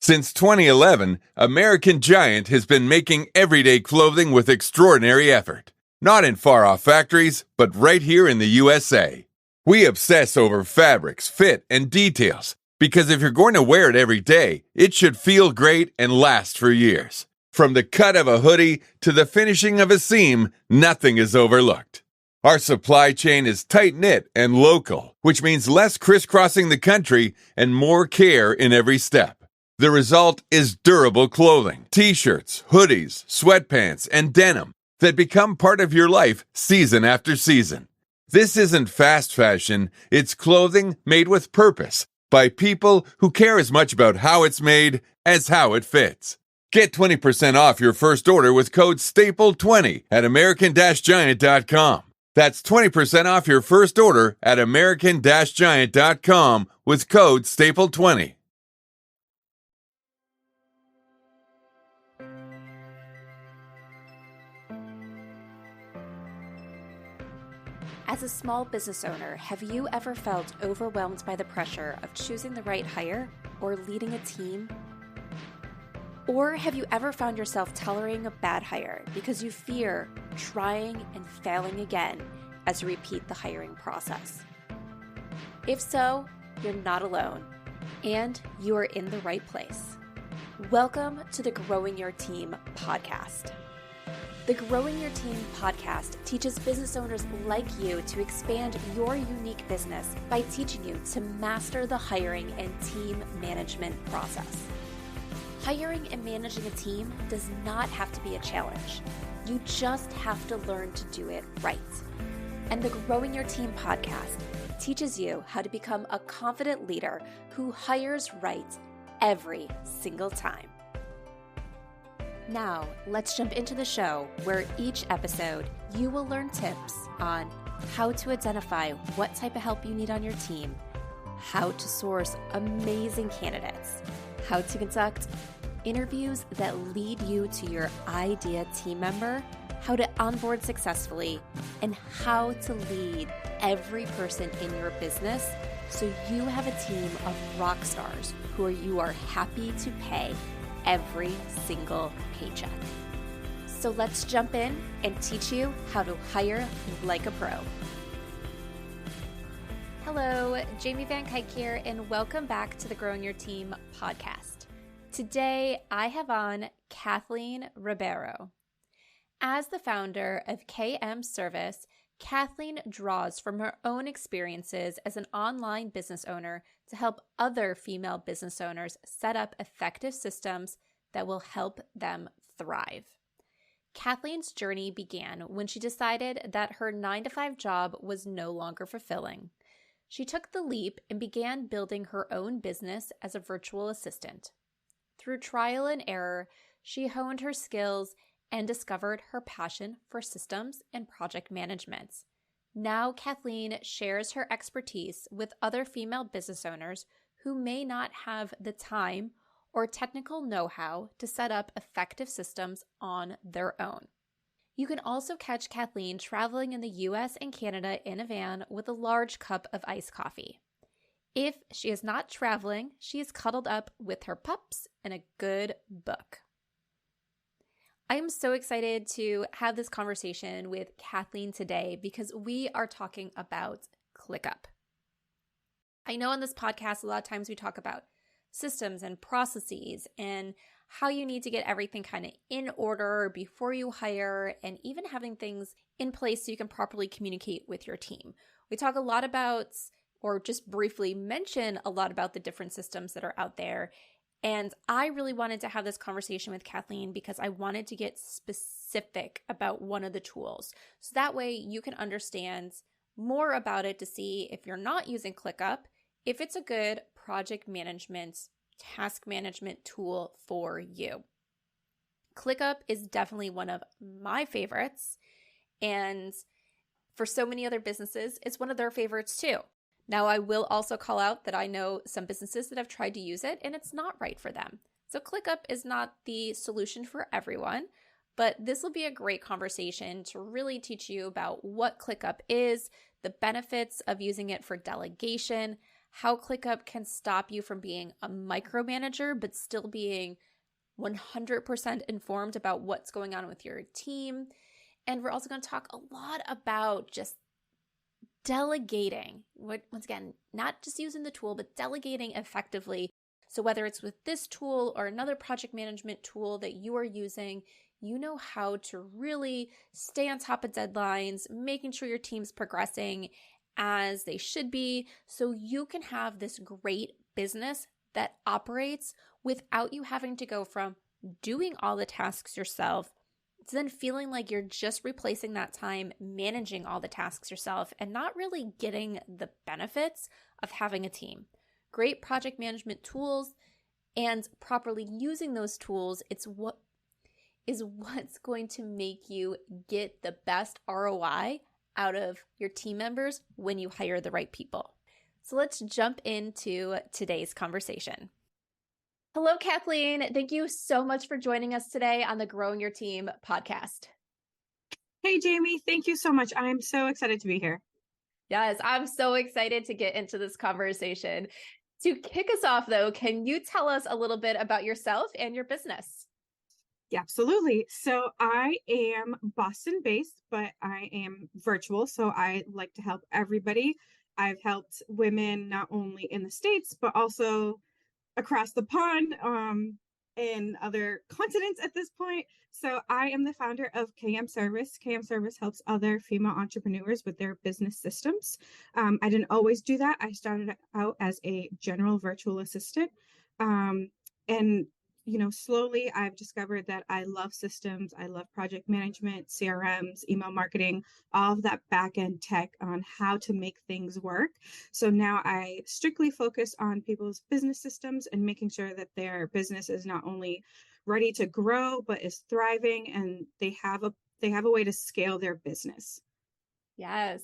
Since 2011, American Giant has been making everyday clothing with extraordinary effort. Not in far-off factories, but right here in the USA. We obsess over fabrics, fit, and details, because if you're going to wear it every day, it should feel great and last for years. From the cut of a hoodie to the finishing of a seam, nothing is overlooked. Our supply chain is tight-knit and local, which means less crisscrossing the country and more care in every step. The result is durable clothing, t-shirts, hoodies, sweatpants, and denim that become part of your life season after season. This isn't fast fashion, it's clothing made with purpose by people who care as much about how it's made as how it fits. Get 20% off your first order with code STAPLE20 at American-Giant.com. That's 20% off your first order at American-Giant.com with code STAPLE20. As a small business owner, have you ever felt overwhelmed by the pressure of choosing the right hire or leading a team? Or have you ever found yourself tolerating a bad hire because you fear trying and failing again as you repeat the hiring process? If so, you're not alone, and you are in the right place. Welcome to the Growing Your Team podcast. The Growing Your Team podcast teaches business owners like you to expand your unique business by teaching you to master the hiring and team management process. Hiring and managing a team does not have to be a challenge. You just have to learn to do it right. And the Growing Your Team podcast teaches you how to become a confident leader who hires right every single time. Now, let's jump into the show where each episode you will learn tips on how to identify what type of help you need on your team, how to source amazing candidates, how to conduct interviews that lead you to your ideal team member, how to onboard successfully, and how to lead every person in your business so you have a team of rock stars who you are happy to pay every single paycheck. So let's jump in and teach you how to hire like a pro. Hello, Jamie Van Kuyk here, and welcome back to the Growing Your Team podcast. Today, I have on Kathleen Ribeiro. As the founder of KM Service, Kathleen draws from her own experiences as an online business owner to help other female business owners set up effective systems that will help them thrive. Kathleen's journey began when she decided that her 9-to-5 job was no longer fulfilling. She took the leap and began building her own business as a virtual assistant. Through trial and error, she honed her skills and discovered her passion for systems and project management. Now, Kathleen shares her expertise with other female business owners who may not have the time or technical know-how to set up effective systems on their own. You can also catch Kathleen traveling in the US and Canada in a van with a large cup of iced coffee. If she is not traveling, she is cuddled up with her pups and a good book. I am so excited to have this conversation with Kathleen today because we are talking about ClickUp. I know on this podcast, a lot of times we talk about systems and processes and how you need to get everything kind of in order before you hire and even having things in place so you can properly communicate with your team. We talk a lot about, or just briefly mention a lot about the different systems that are out there. And I really wanted to have this conversation with Kathleen because I wanted to get specific about one of the tools. So that way you can understand more about it to see if you're not using ClickUp, if it's a good project management, task management tool for you. ClickUp is definitely one of my favorites. And for so many other businesses, it's one of their favorites too. Now, I will also call out that I know some businesses that have tried to use it and it's not right for them. So ClickUp is not the solution for everyone, but this will be a great conversation to really teach you about what ClickUp is, the benefits of using it for delegation, how ClickUp can stop you from being a micromanager, but still being 100% informed about what's going on with your team. And we're also going to talk a lot about just delegating. Once again, not just using the tool, but delegating effectively. So whether it's with this tool or another project management tool that you are using, you know how to really stay on top of deadlines, making sure your team's progressing as they should be, so you can have this great business that operates without you having to go from doing all the tasks yourself to then feeling like you're just replacing that time managing all the tasks yourself and not really getting the benefits of having a team. Great project management tools and properly using those tools, it's what's going to make you get the best ROI out of your team members when you hire the right people. So let's jump into today's conversation. Hello, Kathleen. Thank you so much for joining us today on the Growing Your Team podcast. Hey, Jamie. Thank you so much. I'm so excited to be here. Yes, I'm so excited to get into this conversation. To kick us off, though, can you tell us a little bit about yourself and your business? Yeah, absolutely. So I am Boston-based, but I am virtual. So I like to help everybody. I've helped women not only in the States, but also across the pond, in other continents at this point. So I am the founder of KM Service. KM Service helps other female entrepreneurs with their business systems. I didn't always do that. I started out as a general virtual assistant. And slowly I've discovered that I love systems. I love project management, CRMs, email marketing, all of that back-end tech on how to make things work. So now I strictly focus on people's business systems and making sure that their business is not only ready to grow, but is thriving and they have a way to scale their business. Yes.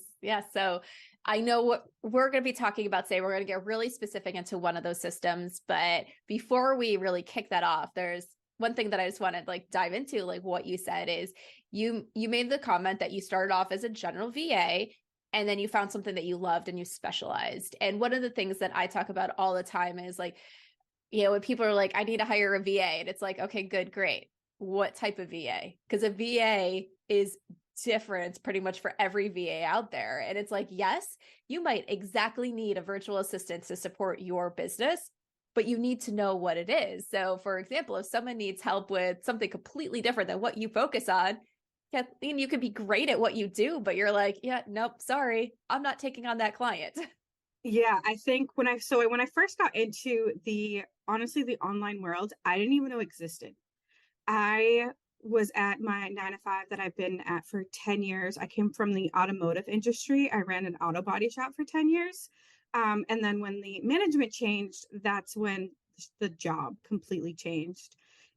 So I know what we're going to be talking about today. We're going to get really specific into one of those systems. But before we really kick that off, there's one thing that I just want to dive into, what you said is you made the comment that you started off as a general VA and then you found something that you loved and you specialized. And one of the things that I talk about all the time is when people are like, I need to hire a VA, and it's like, okay, good, great. What type of VA? Because a VA is different pretty much for every VA out there. And it's like, yes, you might exactly need a virtual assistant to support your business, but you need to know what it is. So for example, if someone needs help with something completely different than what you focus on, Kathleen, you could be great at what you do, but you're like, yeah, nope, sorry, I'm not taking on that client. Yeah, I think when I first got into the online world, I didn't even know existed. I was at my 9 to 5 that I've been at for 10 years. I came from the automotive industry. I ran an auto body shop for 10 years. And then when the management changed, that's when the job completely changed.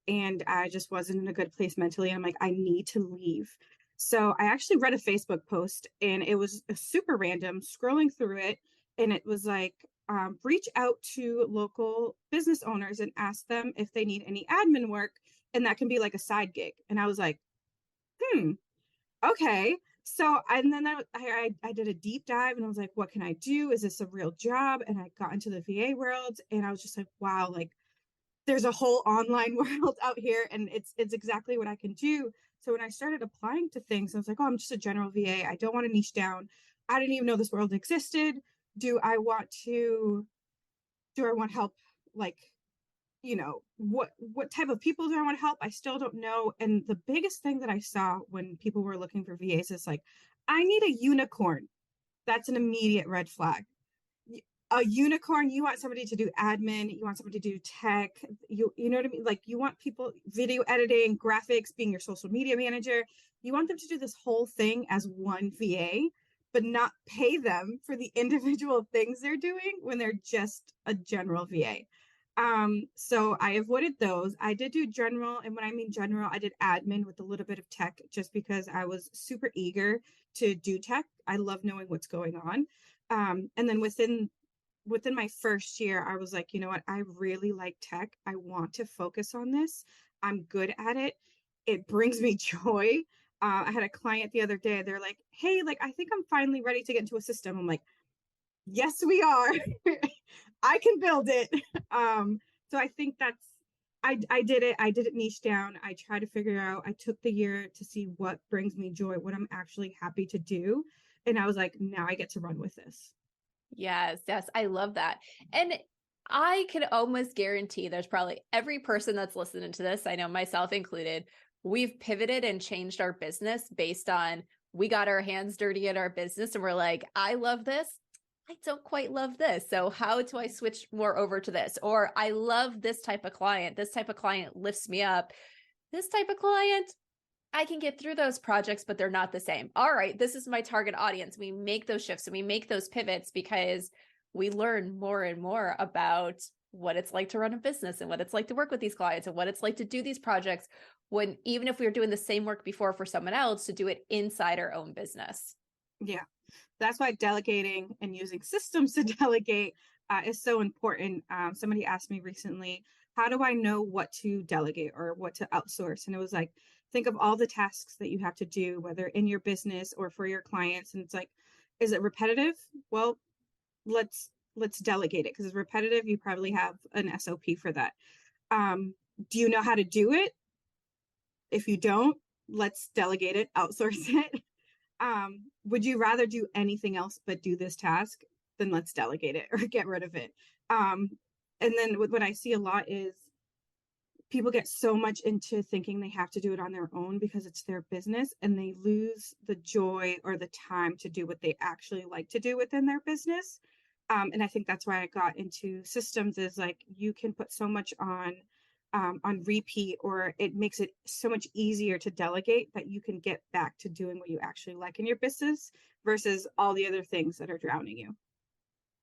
And I just wasn't in a good place mentally. I'm like, I need to leave. So I actually read a Facebook post and it was super random, scrolling through it. And it was like, reach out to local business owners and ask them if they need any admin work. And that can be like a side gig. And I was like, okay. So, and then I did a deep dive and I was like, what can I do? Is this a real job? And I got into the VA world and I was just like, wow, there's a whole online world out here and it's exactly what I can do. So when I started applying to things, I was like, oh, I'm just a general VA. I don't want to niche down. I didn't even know this world existed. Do I want help? What type of people do I want to help? I still don't know. And the biggest thing that I saw when people were looking for VAs is like, I need a unicorn. That's an immediate red flag. A unicorn, you want somebody to do admin, you want somebody to do tech, you know what I mean? You want people video editing, graphics, being your social media manager. You want them to do this whole thing as one VA, but not pay them for the individual things they're doing when they're just a general VA. So I avoided those. I did do general, and when I mean general, I did admin with a little bit of tech just because I was super eager to do tech. I love knowing what's going on. And then within my first year, I was like, you know what? I really like tech. I want to focus on this. I'm good at it. It brings me joy. I had a client the other day. They're like, hey, I think I'm finally ready to get into a system. I'm like, Yes, we are. I can build it. So I think I did it. I did it niche down. I tried to figure out, I took the year to see what brings me joy, what I'm actually happy to do. And I was like, now I get to run with this. Yes, yes, I love that. And I can almost guarantee there's probably every person that's listening to this, I know myself included, we've pivoted and changed our business based on we got our hands dirty in our business and we're like, I love this. I don't quite love this. So how do I switch more over to this? Or I love this type of client. This type of client lifts me up. This type of client, I can get through those projects, but they're not the same. All right, this is my target audience. We make those shifts and we make those pivots because we learn more and more about what it's like to run a business and what it's like to work with these clients and what it's like to do these projects when even if we were doing the same work before for someone else, to do it inside our own business. Yeah. That's why delegating and using systems to delegate is so important. Somebody asked me recently, how do I know what to delegate or what to outsource? And it was like, think of all the tasks that you have to do, whether in your business or for your clients. And it's like, is it repetitive? Well, let's delegate it because it's repetitive. You probably have an SOP for that. Do you know how to do it? If you don't, let's delegate it, outsource it. Would you rather do anything else but do this task? Then let's delegate it or get rid of it. And then what I see a lot is people get so much into thinking they have to do it on their own because it's their business, and they lose the joy or the time to do what they actually like to do within their business. And I think that's why I got into systems, is like you can put so much on repeat, or it makes it so much easier to delegate that you can get back to doing what you actually like in your business versus all the other things that are drowning you.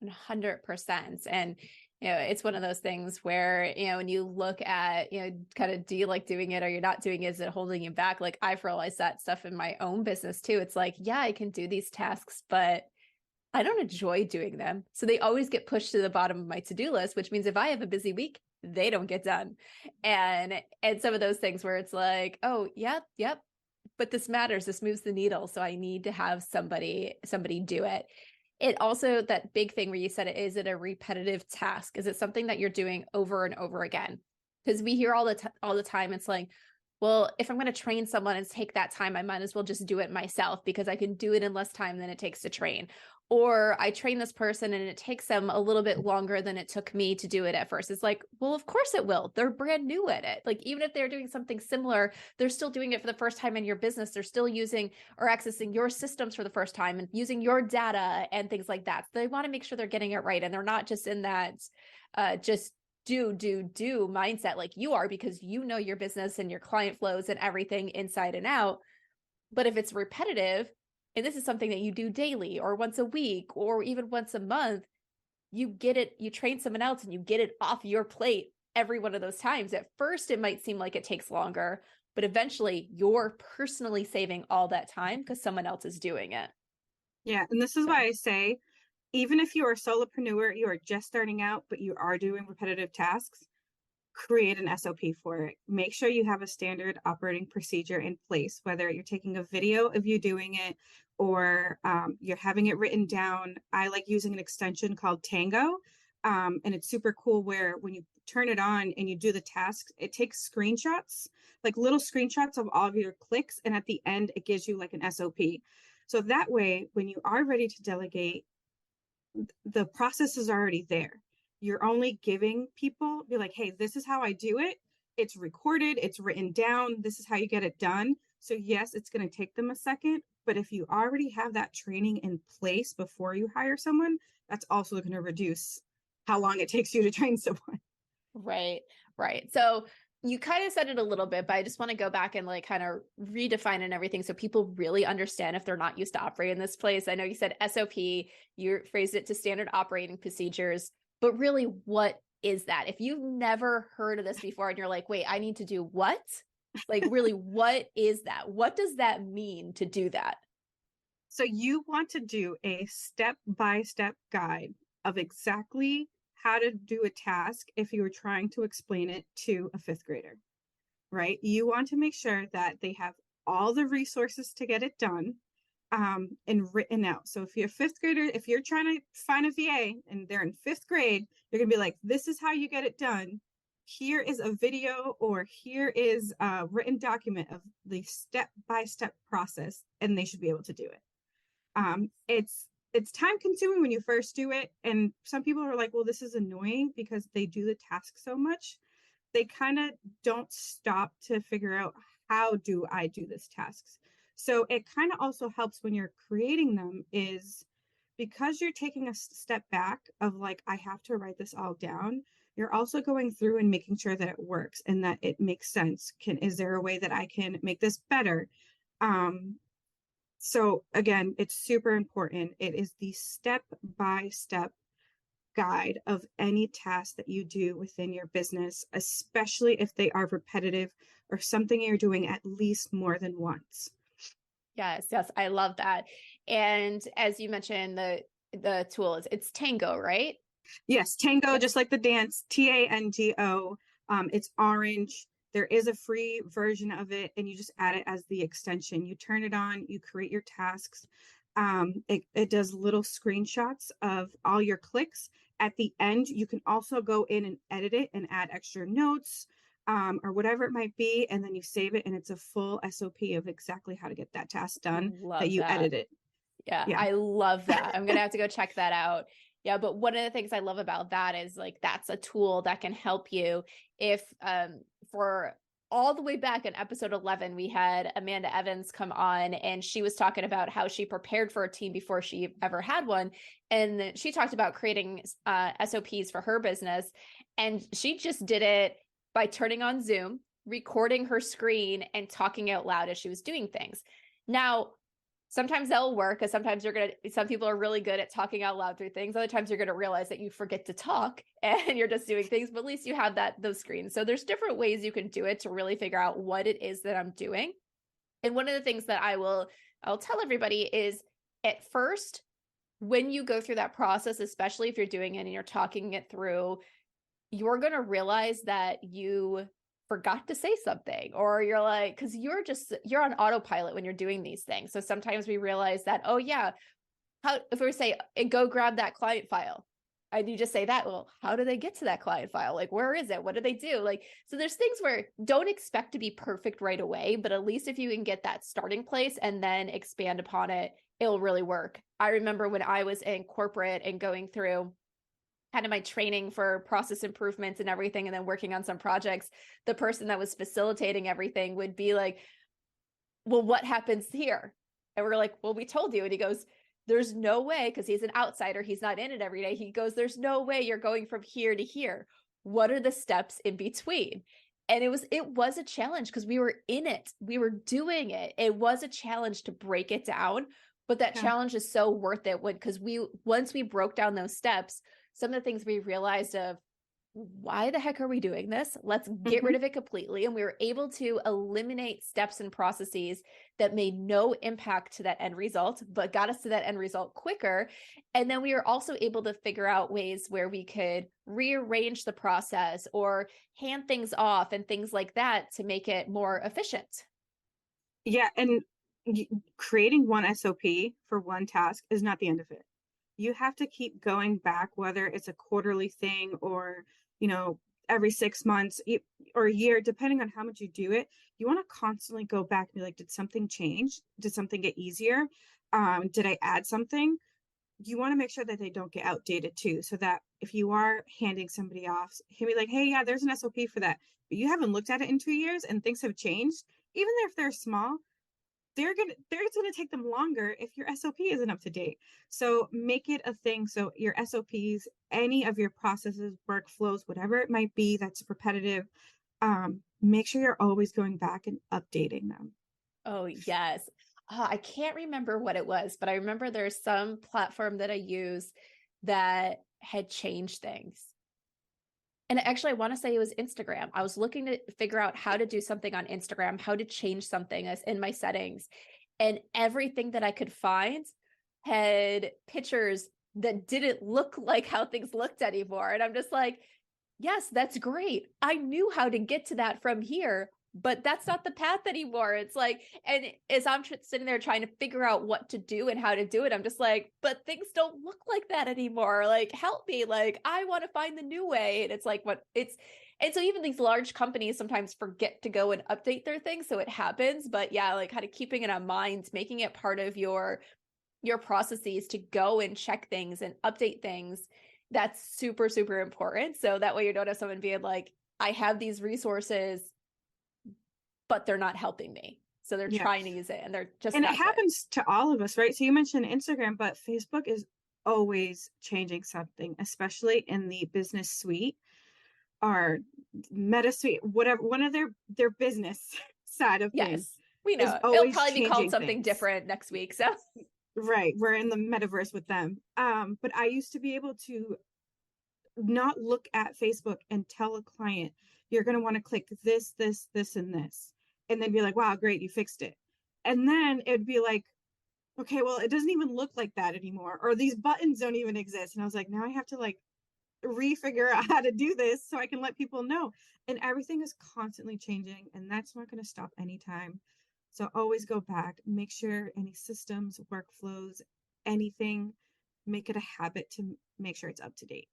100%. And, it's one of those things where, when you look at, kind of, do you like doing it or you're not doing it? Is it holding you back? Like I've realized that stuff in my own business too. It's like, yeah, I can do these tasks, but I don't enjoy doing them. So they always get pushed to the bottom of my to-do list, which means if I have a busy week, they don't get done. And some of those things where it's like, oh, yep, but this matters. This moves the needle. So I need to have somebody do it. It also, that big thing where you said, is it a repetitive task? Is it something that you're doing over and over again? Because we hear all the time, it's like, well, if I'm going to train someone and take that time, I might as well just do it myself because I can do it in less time than it takes to train. Or I train this person and it takes them a little bit longer than it took me to do it at first. It's like, well, of course it will. They're brand new at it. Like, even if they're doing something similar, they're still doing it for the first time in your business. They're still using or accessing your systems for the first time and using your data and things like that. So they want to make sure they're getting it right. And they're not just in that just do mindset like you are, because you know your business and your client flows and everything inside and out. But if it's repetitive, and this is something that you do daily or once a week or even once a month, you get it, you train someone else and you get it off your plate every one of those times. At first, it might seem like it takes longer, but eventually you're personally saving all that time because someone else is doing it. Yeah. And this is why I say, even if you are a solopreneur, you are just starting out, but you are doing repetitive tasks, create an SOP for it. Make sure you have a standard operating procedure in place, whether you're taking a video of you doing it or you're having it written down. I like using an extension called Tango. And it's super cool where when you turn it on and you do the tasks, it takes screenshots, like little screenshots of all of your clicks. And at the end, it gives you like an SOP. So that way, when you are ready to delegate, the process is already there. You're only giving people, be like, hey, this is how I do it. It's recorded, it's written down. This is how you get it done. So yes, it's going to take them a second, but if you already have that training in place before you hire someone, that's also going to reduce how long it takes you to train someone. Right. So you kind of said it a little bit, but I just want to go back and like kind of redefine and everything so people really understand if they're not used to operating in this place. I know you said SOP, you phrased it to standard operating procedures, but really, what is that? If you've never heard of this before and you're like, wait, I need to do what? Like, really, what is that? What does that mean to do that? So you want to do a step-by-step guide of exactly how to do a task if you were trying to explain it to a fifth grader, right? You want to make sure that they have all the resources to get it done. and written out. So if you're a fifth grader, if you're trying to find a VA and they're in fifth grade, you're gonna be like, this is how you get it done. Here is a video, or here is a written document of the step-by-step process, and they should be able to do it. It's time consuming when you first do it, and some people are like, well, this is annoying because they do the task so much. They kind of don't stop to figure out, how do I do this tasks? So it kind of also helps when you're creating them, is because you're taking a step back of like, I have to write this all down. You're also going through and making sure that it works and that it makes sense. Is there a way that I can make this better? So again, it's super important. It is the step-by-step guide of any task that you do within your business, especially if they are repetitive or something you're doing at least more than once. Yes, I love that. And as you mentioned, the tool it's Tango, right? Yes, Tango, just like the dance, Tango. It's orange. There is a free version of it, and you just add it as the extension. You turn it on, you create your tasks. It does little screenshots of all your clicks. At the end, you can also go in and edit it and add extra notes, or whatever it might be, and then you save it, and it's a full SOP of exactly how to get that task done that you edited. Yeah, I love that. I'm gonna have to go check that out. Yeah, but one of the things I love about that is like, that's a tool that can help you if for all the way back in episode 11, we had Amanda Evans come on, and she was talking about how she prepared for a team before she ever had one. And she talked about creating SOPs for her business. And she just did it by turning on Zoom, recording her screen, and talking out loud as she was doing things. Now, sometimes that'll work, because sometimes some people are really good at talking out loud through things. Other times you're going to realize that you forget to talk and you're just doing things, but at least you have those screens. So there's different ways you can do it to really figure out what it is that I'm doing. And one of the things that I'll tell everybody is, at first, when you go through that process, especially if you're doing it and you're talking it through, you're going to realize that you forgot to say something, or you're like, because you're on autopilot when you're doing these things. So sometimes we realize that, oh yeah, if we say, go grab that client file, and you just say that, well, how do they get to that client file? Like, where is it? What do they do? Like, so there's things where don't expect to be perfect right away, but at least if you can get that starting place and then expand upon it, it'll really work. I remember when I was in corporate and going through kind of my training for process improvements and everything, and then working on some projects, the person that was facilitating everything would be like, well, what happens here? And we're like, well, we told you. And he goes, there's no way, because he's an outsider, he's not in it every day. He goes, there's no way you're going from here to here. What are the steps in between? And it was a challenge, because we were in it. We were doing it. It was a challenge to break it down, but that challenge is so worth it, because once we broke down those steps, some of the things we realized of, why the heck are we doing this? Let's get rid of it completely. And we were able to eliminate steps and processes that made no impact to that end result, but got us to that end result quicker. And then we were also able to figure out ways where we could rearrange the process or hand things off and things like that to make it more efficient. Yeah. And creating one SOP for one task is not the end of it. You have to keep going back, whether it's a quarterly thing or, every 6 months or a year, depending on how much you do it. You want to constantly go back and be like, did something change? Did something get easier? Did I add something? You want to make sure that they don't get outdated too, so that if you are handing somebody off, he'll be like, hey, yeah, there's an SOP for that, but you haven't looked at it in 2 years and things have changed. Even if they're small, they're gonna take them longer if your SOP isn't up to date. So make it a thing. So your SOPs, any of your processes, workflows, whatever it might be that's repetitive, make sure you're always going back and updating them. Oh, yes. I can't remember what it was, but I remember there's some platform that I use that had changed things. And actually, I want to say it was Instagram. I was looking to figure out how to do something on Instagram, how to change something in my settings. And everything that I could find had pictures that didn't look like how things looked anymore. And I'm just like, yes, that's great. I knew how to get to that from here. but that's not the path anymore. It's like, and as I'm sitting there trying to figure out what to do and how to do it, I'm just like, but things don't look like that anymore. Like, help me. Like, I want to find the new way. And it's like, and so even these large companies sometimes forget to go and update their things. So it happens. But yeah, like kind of keeping it on mind, making it part of your processes to go and check things and update things. That's super, super important. So that way you don't have someone being like, I have these resources, but they're not helping me. So they're trying to use it and they're just and not it happens to all of us, right? So you mentioned Instagram, but Facebook is always changing something, especially in the business suite or meta suite, whatever, one of their business side of things. Yes, we know. It'll probably be called something different next week. So right, we're in the metaverse with them. But I used to be able to not look at Facebook and tell a client, you're going to want to click this, this, this, and this. And then be like, wow, great, you fixed it. And then it'd be like, okay, well, it doesn't even look like that anymore. Or these buttons don't even exist. And I was like, now I have to like refigure out how to do this so I can let people know. And everything is constantly changing. And that's not going to stop anytime. So always go back, make sure any systems, workflows, anything, make it a habit to make sure it's up to date.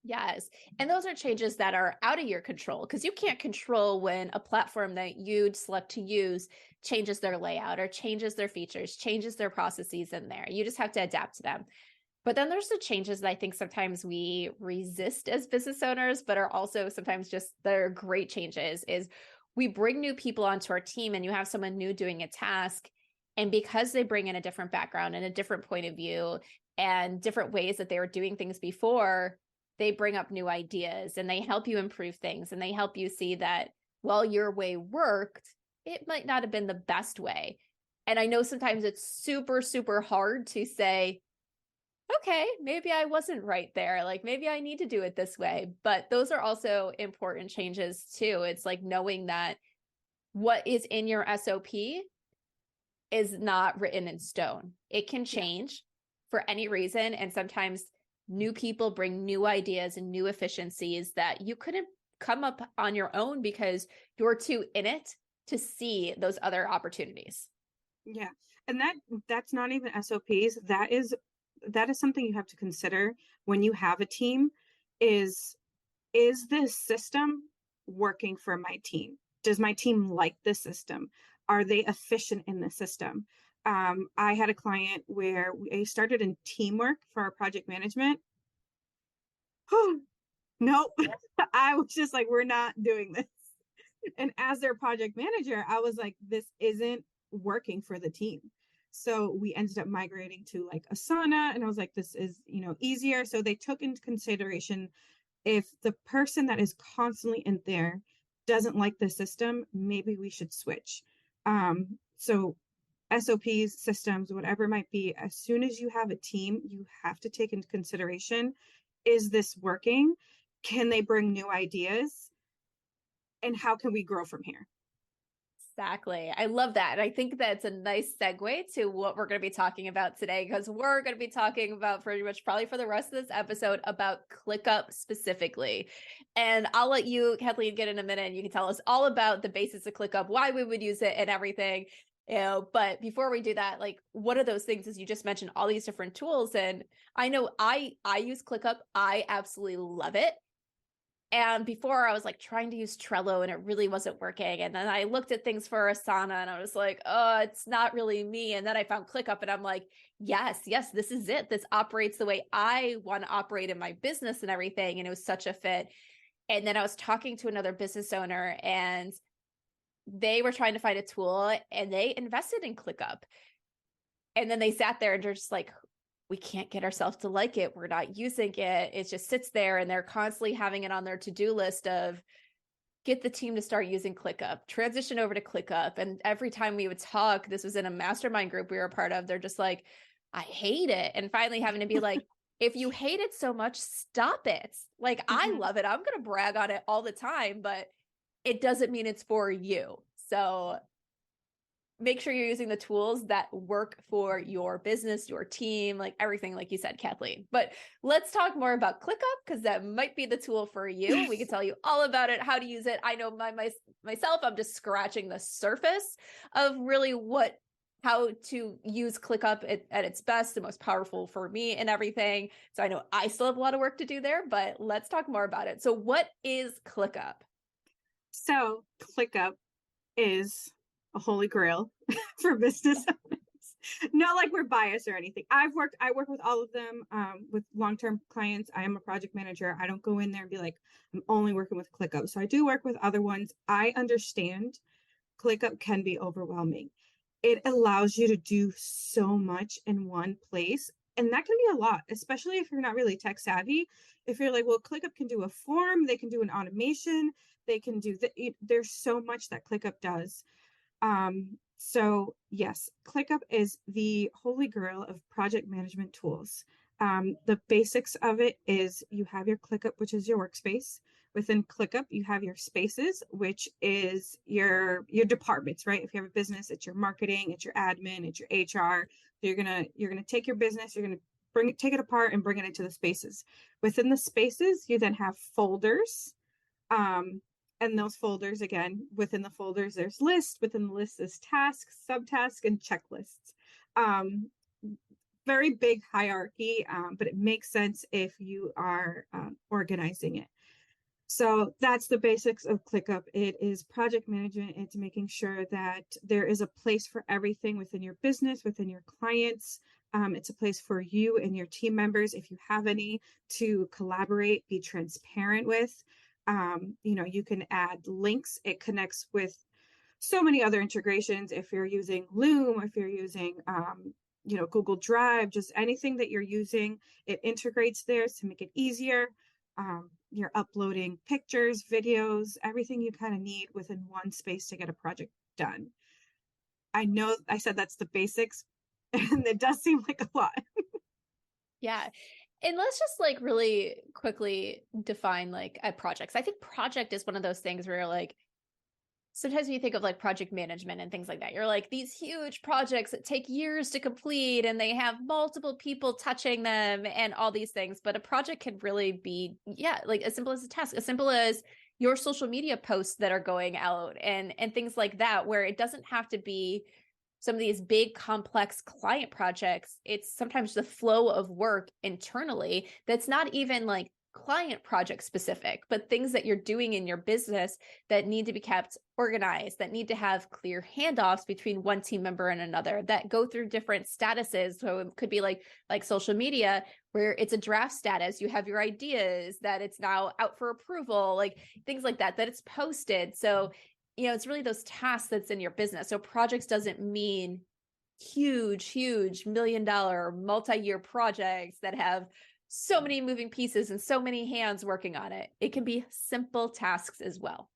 yes. And those are changes that are out of your control because you can't control when a platform that you'd select to use changes their layout or changes their features, changes their processes in there. You just have to adapt to them. But then there's the changes that I think sometimes we resist as business owners, but are also sometimes just they're great changes is we bring new people onto our team and you have someone new doing a task. And because they bring in a different background and a different point of view and different ways that they were doing things before, they bring up new ideas and they help you improve things and they help you see that, well, your way worked, it might not have been the best way. And I know sometimes it's super, super hard to say, okay, maybe I wasn't right there. Like maybe I need to do it this way. But those are also important changes too. It's like knowing that what is in your SOP is not written in stone. It can change for any reason. And sometimes new people bring new ideas and new efficiencies that you couldn't come up on your own because you're too in it to see those other opportunities. Yeah. And that's not even SOPs. That is something you have to consider when you have a team is this system working for my team? Does my team like the system? Are they efficient in the system? I had a client where we started in teamwork for our project management. Nope. I was just like, we're not doing this. And as their project manager, I was like, this isn't working for the team. So we ended up migrating to like Asana, and I was like, this is, easier. So they took into consideration if the person that is constantly in there doesn't like the system, maybe we should switch. So SOPs, systems, whatever it might be, as soon as you have a team, you have to take into consideration, is this working? Can they bring new ideas? And how can we grow from here? Exactly. I love that. And I think that's a nice segue to what we're going to be talking about today, because we're going to be talking about pretty much probably for the rest of this episode about ClickUp specifically. And I'll let you, Kathleen, get in a minute and you can tell us all about the basics of ClickUp, why we would use it and everything. But before we do that, like one of those things is you just mentioned all these different tools. And I know I use ClickUp. I absolutely love it. And before I was like trying to use Trello and it really wasn't working. And then I looked at things for Asana and I was like, oh, it's not really me. And then I found ClickUp and I'm like, yes, this is it. This operates the way I want to operate in my business and everything. And it was such a fit. And then I was talking to another business owner and they were trying to find a tool and they invested in ClickUp. And then they sat there and they're just like, we can't get ourselves to like it. We're not using it. It just sits there and they're constantly having it on their to-do list of get the team to start using ClickUp, transition over to ClickUp. And every time we would talk, this was in a mastermind group we were a part of, they're just like, I hate it. And finally having to be like, if you hate it so much, stop it. Like, I love it. I'm going to brag on it all the time, but it doesn't mean it's for you. So make sure you're using the tools that work for your business, your team, like everything, like you said, Kathleen. But let's talk more about ClickUp, because that might be the tool for you. We can tell you all about it, how to use it. I know myself, I'm just scratching the surface of really how to use ClickUp at its best, the most powerful for me and everything. So I know I still have a lot of work to do there, but let's talk more about it. So what is ClickUp? So ClickUp is a holy grail for business owners. Not like we're biased or anything. I work with all of them with long-term clients. I am a project manager. I don't go in there and be like, I'm only working with ClickUp. So I do work with other ones. I understand ClickUp can be overwhelming. It allows you to do so much in one place. And that can be a lot, especially if you're not really tech savvy. If you're like, well, ClickUp can do a form, they can do an automation, they can do there's so much that ClickUp does. So yes, ClickUp is the holy grail of project management tools. The basics of it is you have your ClickUp, which is your workspace. Within ClickUp, you have your spaces, which is your departments, right? If you have a business, it's your marketing, it's your admin, it's your HR. So you're gonna take your business, you're gonna take it apart and bring it into the spaces. Within the spaces, you then have folders. And those folders, again, within the folders, there's lists. Within the list is tasks, subtasks, and checklists. Very big hierarchy, but it makes sense if you are organizing it. So that's the basics of ClickUp. It is project management. It's making sure that there is a place for everything within your business, within your clients. It's a place for you and your team members, if you have any, to collaborate, be transparent with. You can add links. It connects with so many other integrations. If you're using Loom, if you're using, Google Drive, just anything that you're using, it integrates there to make it easier. You're uploading pictures, videos, everything you kind of need within one space to get a project done. I know I said that's the basics, and it does seem like a lot. Yeah. And let's just like really quickly define like a project. I think project is one of those things where you're like, sometimes when you think of like project management and things like that, you're like these huge projects that take years to complete and they have multiple people touching them and all these things. But a project can really be, like as simple as a task, as simple as your social media posts that are going out and things like that, where it doesn't have to be some of these big complex client projects. It's sometimes the flow of work internally that's not even like client project specific, but things that you're doing in your business that need to be kept organized, that need to have clear handoffs between one team member and another, that go through different statuses. So it could be like social media, where it's a draft status, you have your ideas, that it's now out for approval, like things like that it's posted. So it's really those tasks that's in your business. So projects doesn't mean huge $1 million multi-year projects that have so many moving pieces and so many hands working on it. It can be simple tasks as well.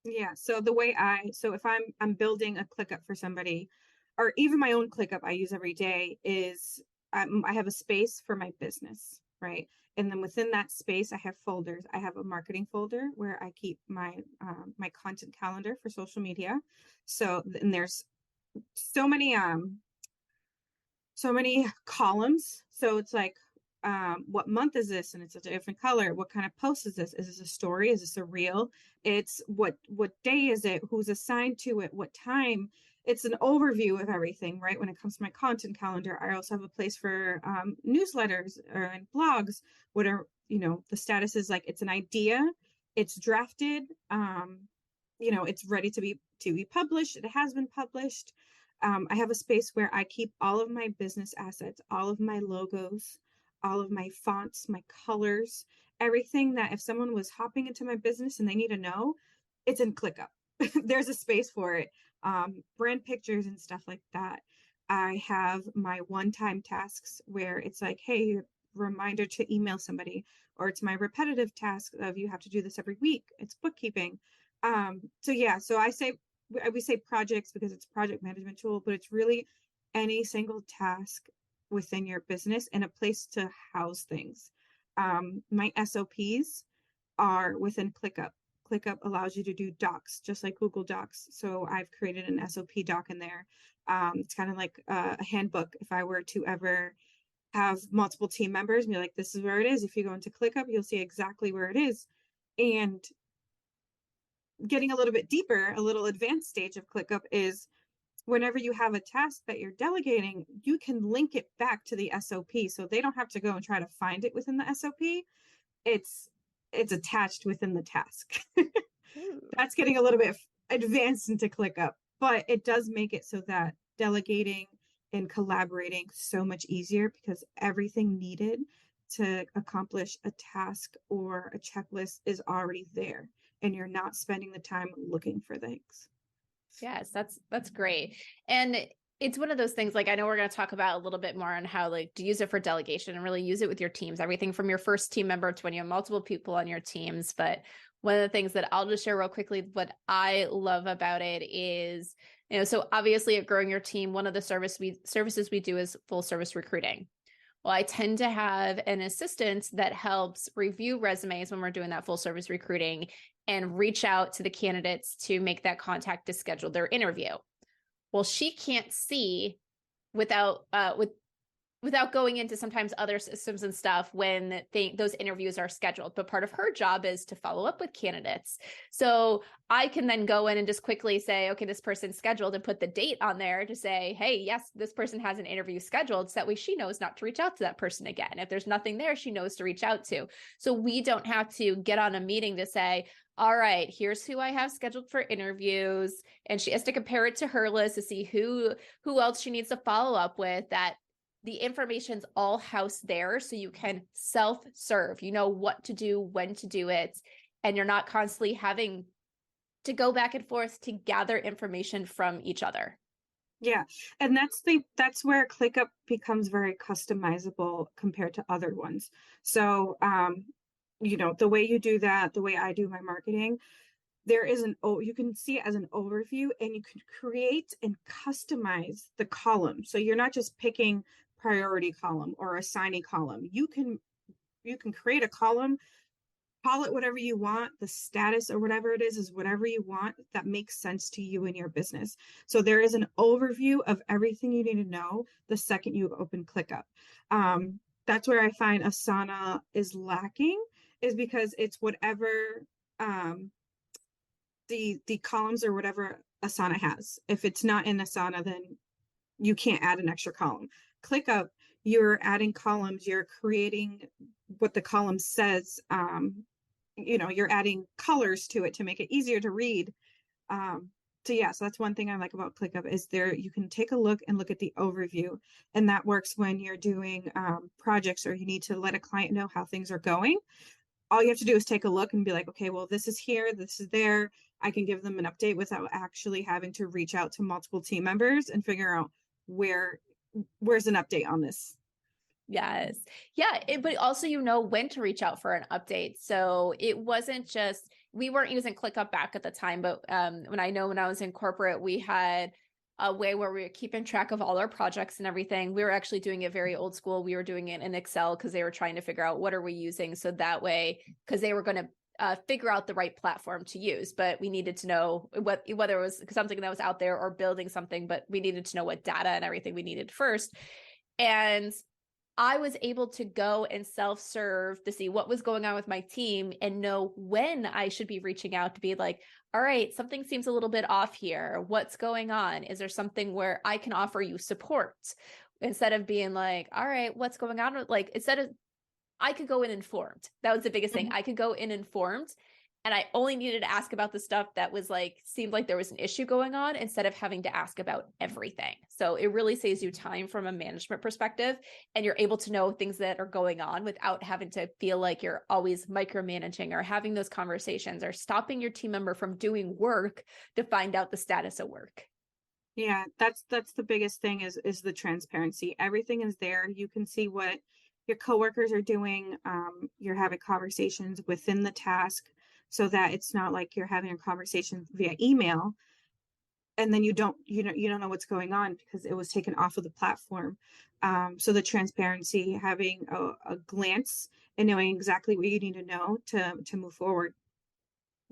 Yeah. So if I'm building a ClickUp for somebody, or even my own ClickUp I use every day, is I have a space for my business, right? And then within that space, I have folders. I have a marketing folder where I keep my content calendar for social media. So, and there's so many columns. So it's like, what month is this? And it's a different color. What kind of post is this? Is this a story? Is this a reel? It's what day is it? Who's assigned to it? What time? It's an overview of everything, right? When it comes to my content calendar, I also have a place for newsletters and blogs. What are, the status is like, it's an idea, it's drafted, it's ready to be published. It has been published. I have a space where I keep all of my business assets, all of my logos, all of my fonts, my colors, everything that if someone was hopping into my business and they need to know, it's in ClickUp. There's a space for it. Brand pictures and stuff like that. I have my one-time tasks where it's like, hey, reminder to email somebody, or it's my repetitive task of you have to do this every week. It's bookkeeping. So we say projects because it's a project management tool, but it's really any single task within your business and a place to house things. My SOPs are within ClickUp. ClickUp allows you to do docs, just like Google Docs. So I've created an SOP doc in there. It's kind of like a handbook. If I were to ever have multiple team members and be like, this is where it is. If you go into ClickUp, you'll see exactly where it is. And getting a little bit deeper, a little advanced stage of ClickUp is whenever you have a task that you're delegating, you can link it back to the SOP. So they don't have to go and try to find it within the SOP. It's attached within the task. That's getting a little bit advanced into ClickUp, but it does make it so that delegating and collaborating so much easier because everything needed to accomplish a task or a checklist is already there and you're not spending the time looking for things. Yes, that's great. And it's one of those things, like, I know we're going to talk about a little bit more on how, like, to use it for delegation and really use it with your teams, everything from your first team member to when you have multiple people on your teams. But one of the things that I'll just share real quickly, what I love about it is, so obviously at growing your team, one of the services we do is full service recruiting. Well, I tend to have an assistant that helps review resumes when we're doing that full service recruiting and reach out to the candidates to make that contact to schedule their interview. Well, she can't see without going into sometimes other systems and stuff when those interviews are scheduled. But part of her job is to follow up with candidates. So I can then go in and just quickly say, okay, this person's scheduled, and put the date on there to say, hey, yes, this person has an interview scheduled. So that way she knows not to reach out to that person again. If there's nothing there, she knows to reach out to. So we don't have to get on a meeting to say, all right, here's who I have scheduled for interviews. And she has to compare it to her list to see who else she needs to follow up with. That the information's all housed there, so you can self-serve. You know what to do, when to do it, and you're not constantly having to go back and forth to gather information from each other. Yeah, and that's where ClickUp becomes very customizable compared to other ones. So, the way you do that, the way I do my marketing, you can see it as an overview, and you can create and customize the column. So you're not just picking priority column or assigning column. You can create a column, call it whatever you want. The status or whatever it is whatever you want that makes sense to you and your business. So there is an overview of everything you need to know the second you open ClickUp. That's where I find Asana is lacking, is because it's whatever the columns or whatever Asana has. If it's not in Asana, then you can't add an extra column. ClickUp, you're adding columns, you're creating what the column says. You're adding colors to it to make it easier to read. So that's one thing I like about ClickUp is there you can take a look and look at the overview, and that works when you're doing projects or you need to let a client know how things are going. All you have to do is take a look and be like, okay, well, this is here, this is there. I can give them an update without actually having to reach out to multiple team members and figure out where's an update on this. Yes. Yeah. But also, when to reach out for an update. So it wasn't just, we weren't using ClickUp back at the time, but when I was in corporate, we had a way where we were keeping track of all our projects and everything. We were actually doing it very old school. We were doing it in Excel because they were trying to figure out what are we using. So that way, because they were going to figure out the right platform to use, but we needed to know whether it was something that was out there or building something, but we needed to know what data and everything we needed first. And I was able to go and self-serve to see what was going on with my team and know when I should be reaching out to be like, all right, something seems a little bit off here. What's going on? Is there something where I can offer you support? Instead of being like, all right, what's going on? Like, I could go in informed. That was the biggest thing. I could go in informed, and I only needed to ask about the stuff that was seemed like there was an issue going on instead of having to ask about everything. So it really saves you time from a management perspective, and you're able to know things that are going on without having to feel like you're always micromanaging or having those conversations or stopping your team member from doing work to find out the status of work. Yeah, that's the biggest thing is the transparency. Everything is there. You can see what your coworkers are doing. You're having conversations within the task so that it's not like you're having a conversation via email and then you don't know what's going on because it was taken off of the platform. So the transparency, having a glance and knowing exactly what you need to know to move forward.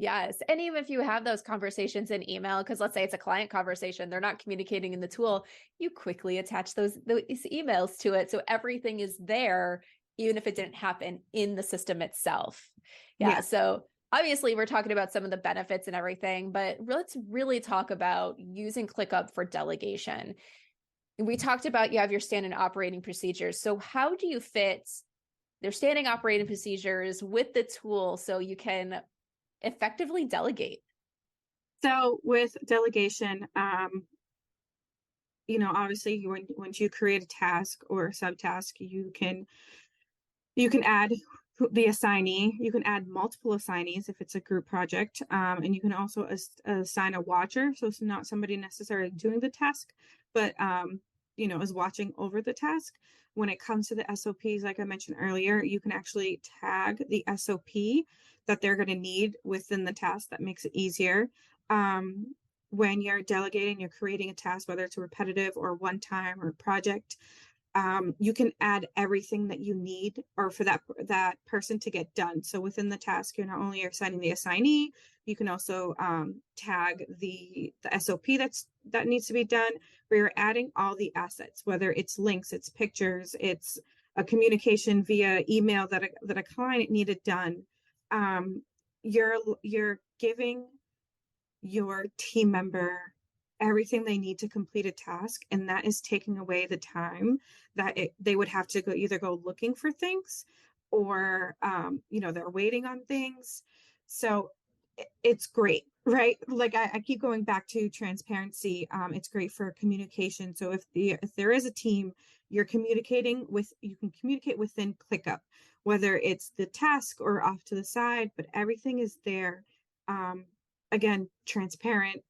Yes. And even if you have those conversations in email, because let's say it's a client conversation, they're not communicating in the tool, you quickly attach those emails to it. So everything is there, even if it didn't happen in the system itself. Yeah. So obviously we're talking about some of the benefits and everything, but let's really talk about using ClickUp for delegation. We talked about you have your standard operating procedures. So how do you fit their standing operating procedures with the tool so you can effectively delegate? So with delegation, obviously once you create a task or a subtask, you can add the assignee. You can add multiple assignees if it's a group project, and you can also assign a watcher. So it's not somebody necessarily doing the task, but is watching over the task. When it comes to the SOPs, like I mentioned earlier, you can actually tag the SOP that they're going to need within the task. That makes it easier. When you're delegating, you're creating a task, whether it's a repetitive or one time or project, you can add everything that you need or for that person to get done. So within the task, you're not only assigning the assignee, you can also tag the SOP that needs to be done, where you're adding all the assets, whether it's links, it's pictures, it's a communication via email that a client needed done. You're giving your team member everything they need to complete a task, and that is taking away the time that they would have to either go looking for things or they're waiting on things. So it's great, right? Like I keep going back to transparency. It's great for communication. So if there is a team you can communicate within ClickUp, whether it's the task or off to the side, but everything is there. Again, transparent,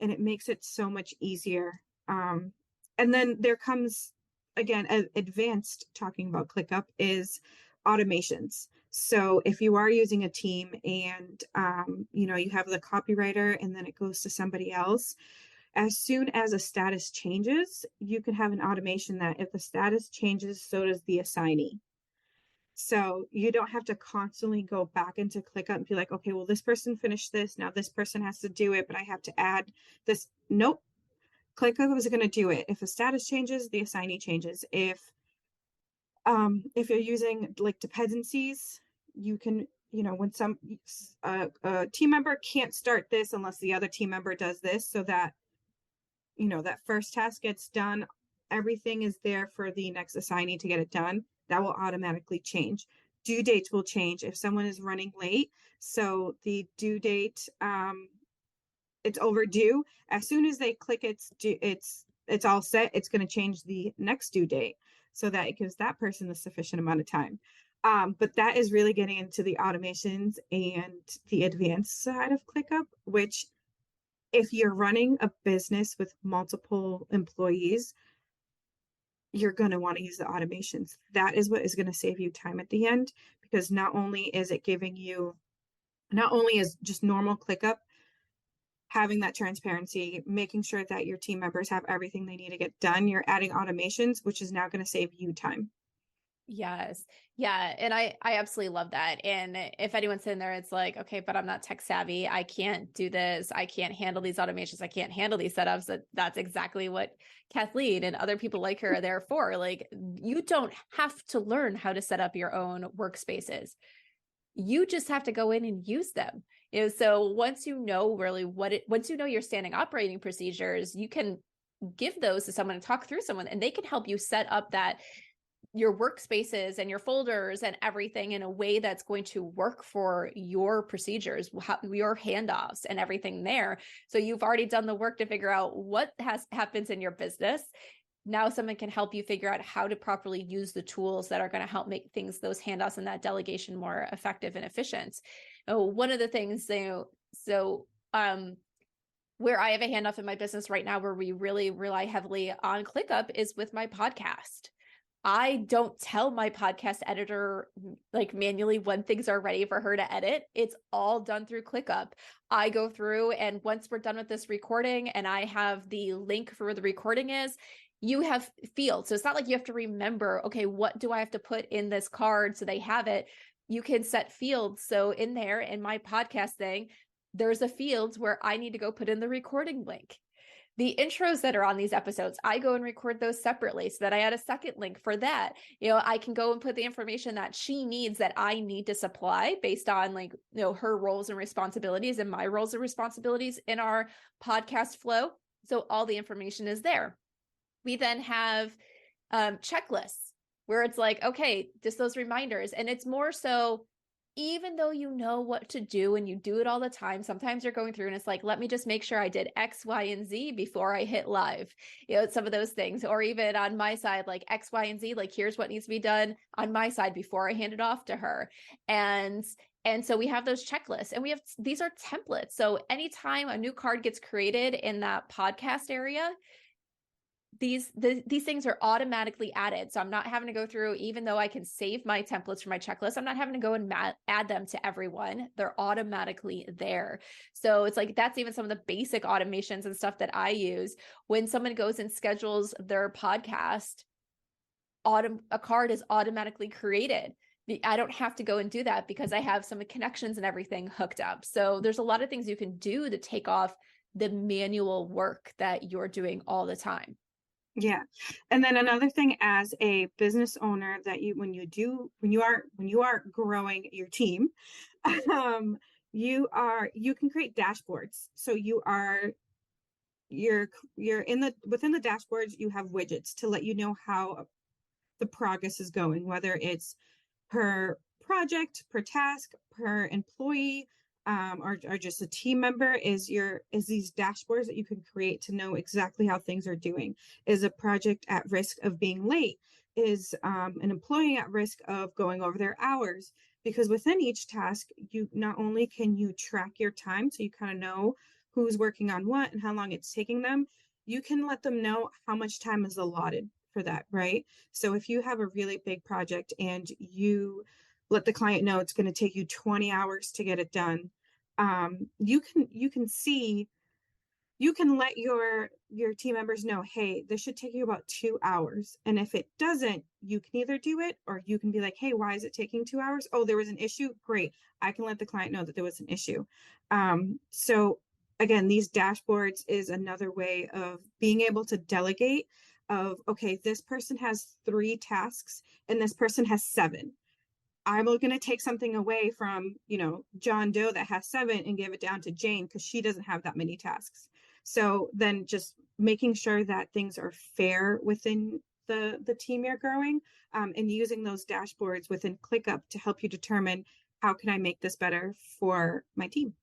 and it makes it so much easier. And then there comes, again, advanced talking about ClickUp is automations. So if you are using a team and, you have the copywriter and then it goes to somebody else, as soon as a status changes, you can have an automation that if the status changes, so does the assignee. So you don't have to constantly go back into ClickUp and be like, okay, well, this person finished this. Now this person has to do it, but I have to add this. Nope. ClickUp is going to do it. If the status changes, the assignee changes. If you're using like dependencies, you can, when a team member can't start this unless the other team member does this, so that, that first task gets done, everything is there for the next assignee to get it done. That will automatically change. Due dates will change if someone is running late. So the due date, it's overdue. As soon as they click it's all set, it's going to change the next due date so that it gives that person the sufficient amount of time. But that is really getting into the automations and the advanced side of ClickUp, which if you're running a business with multiple employees, you're going to want to use the automations. That is what is going to save you time at the end, because not only is just normal ClickUp having that transparency, making sure that your team members have everything they need to get done, you're adding automations, which is now going to save you time. Yes. Yeah. And I absolutely love that. And if anyone's in there, it's like, okay, but I'm not tech savvy. I can't do this. I can't handle these automations. I can't handle these setups. That's exactly what Kathleen and other people like her are there for. Like, you don't have to learn how to set up your own workspaces. You just have to go in and use them. So once you know really once you know your standing operating procedures, you can give those to someone and talk through someone, and they can help you set up your workspaces and your folders and everything in a way that's going to work for your procedures, your handoffs and everything there. So you've already done the work to figure out what happens in your business. Now someone can help you figure out how to properly use the tools that are going to help make those handoffs and that delegation more effective and efficient. One of the things, where I have a handoff in my business right now where we really rely heavily on ClickUp is with my podcast. I don't tell my podcast editor like manually when things are ready for her to edit. It's all done through ClickUp. I go through, and once we're done with this recording and I have the link for where the recording is, you have fields. So it's not like you have to remember, okay, what do I have to put in this card so they have it? You can set fields. So in there, in my podcast thing, there's a field where I need to go put in the recording link. The intros that are on these episodes, I go and record those separately so that I add a second link for that. I can go and put the information that she needs that I need to supply based on her roles and responsibilities and my roles and responsibilities in our podcast flow. So all the information is there. We then have checklists where it's like, okay, just those reminders. And it's more so, even though you know what to do and you do it all the time, sometimes you're going through and it's like, let me just make sure I did X, Y, and Z before I hit live. Some of those things, or even on my side, like X, Y, and Z, like here's what needs to be done on my side before I hand it off to her. And so we have those checklists, and these are templates. So anytime a new card gets created in that podcast area, these things are automatically added. So I'm not having to go through, even though I can save my templates for my checklist, I'm not having to go and add them to everyone. They're automatically there. So it's like, that's even some of the basic automations and stuff that I use. When someone goes and schedules their podcast, a card is automatically created. I don't have to go and do that because I have some connections and everything hooked up. So there's a lot of things you can do to take off the manual work that you're doing all the time. Yeah. And then another thing, as a business owner, that when you are growing your team, you can create dashboards. So you're within the dashboards, you have widgets to let you know how the progress is going, whether it's per project, per task, per employee, or just a team member. Is these dashboards that you can create to know exactly how things are doing. Is a project at risk of being late? Is an employee at risk of going over their hours? Because within each task, you not only can you track your time, so you kind of know who's working on what and how long it's taking them, you can let them know how much time is allotted for that, right? So if you have a really big project and you let the client know it's going to take you 20 hours to get it done, you can let your team members know, hey, this should take you about 2 hours. And if it doesn't, you can either do it, or you can be like, hey, why is it taking 2 hours? Oh, there was an issue. Great. I can let the client know that there was an issue. So again, these dashboards is another way of being able to delegate of, okay, this person has 3 tasks and this person has 7. I'm going to take something away from, John Doe that has 7 and give it down to Jane because she doesn't have that many tasks. So then just making sure that things are fair within the team you're growing, and using those dashboards within ClickUp to help you determine, how can I make this better for my team?